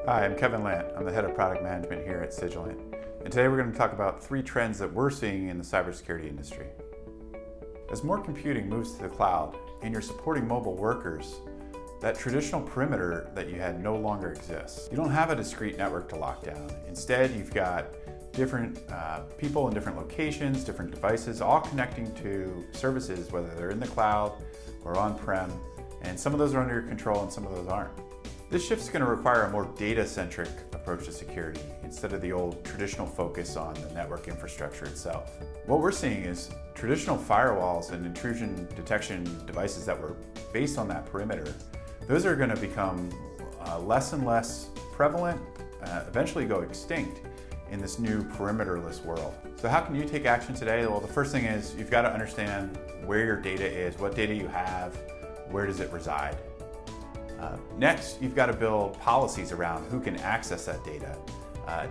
Hi, I'm Kevin Landt. I'm the head of product management here at Cygilant. And today we're going to talk about 3 trends that we're seeing in the cybersecurity industry. As more computing moves to the cloud and you're supporting mobile workers, that traditional perimeter that you had no longer exists. You don't have a discrete network to lock down. Instead, you've got different people in different locations, different devices, all connecting to services, whether they're in the cloud or on-prem, and some of those are under your control and some of those aren't. This shift is going to require a more data-centric approach to security instead of the old traditional focus on the network infrastructure itself. What we're seeing is traditional firewalls and intrusion detection devices that were based on that perimeter, those are going to become less and less prevalent, eventually go extinct in this new perimeterless world. So how can you take action today? Well, the first thing is you've got to understand where your data is, what data you have, where does it reside. Next, you've got to build policies around who can access that data,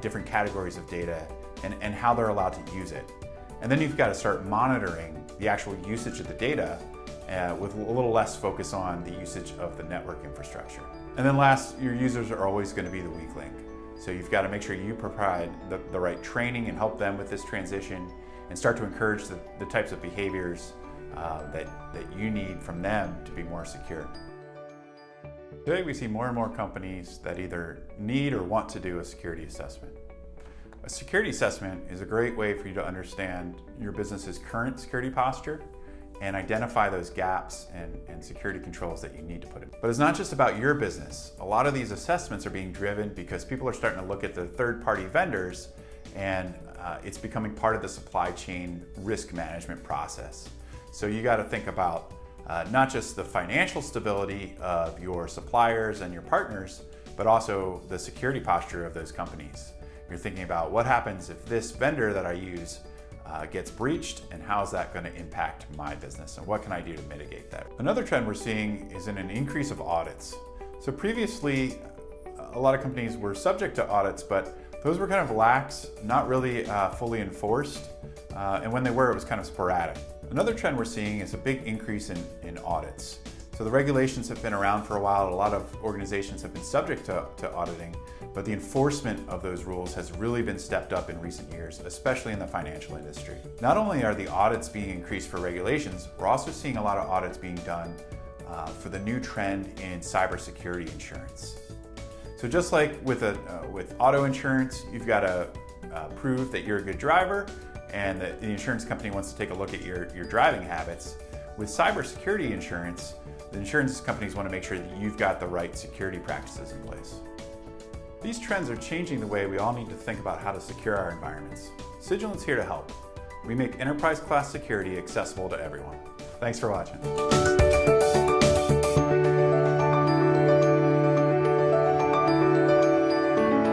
different categories of data, and how they're allowed to use it. And then you've got to start monitoring the actual usage of the data with a little less focus on the usage of the network infrastructure. And then last, your users are always going to be the weak link. So you've got to make sure you provide the right training and help them with this transition and start to encourage the types of behaviors that you need from them to be more secure. Today we see more and more companies that either need or want to do a security assessment. A security assessment is a great way for you to understand your business's current security posture and identify those gaps and security controls that you need to put in. But it's not just about your business. A lot of these assessments are being driven because people are starting to look at the third-party vendors and it's becoming part of the supply chain risk management process. So you got to think about not just the financial stability of your suppliers and your partners, but also the security posture of those companies. You're thinking about what happens if this vendor that I use gets breached, and how is that going to impact my business, and what can I do to mitigate that? Another trend we're seeing is in an increase of audits. So previously, a lot of companies were subject to audits, but those were kind of lax, not really fully enforced, and when they were, it was kind of sporadic. Another trend we're seeing is a big increase in audits. So the regulations have been around for a while. A lot of organizations have been subject to auditing, but the enforcement of those rules has really been stepped up in recent years, especially in the financial industry. Not only are the audits being increased for regulations, we're also seeing a lot of audits being done for the new trend in cybersecurity insurance. So just like with auto insurance, you've got to prove that you're a good driver and that the insurance company wants to take a look at your driving habits. With cybersecurity insurance, the insurance companies want to make sure that you've got the right security practices in place. These trends are changing the way we all need to think about how to secure our environments. Cygilant's here to help. We make enterprise-class security accessible to everyone. Thanks for watching.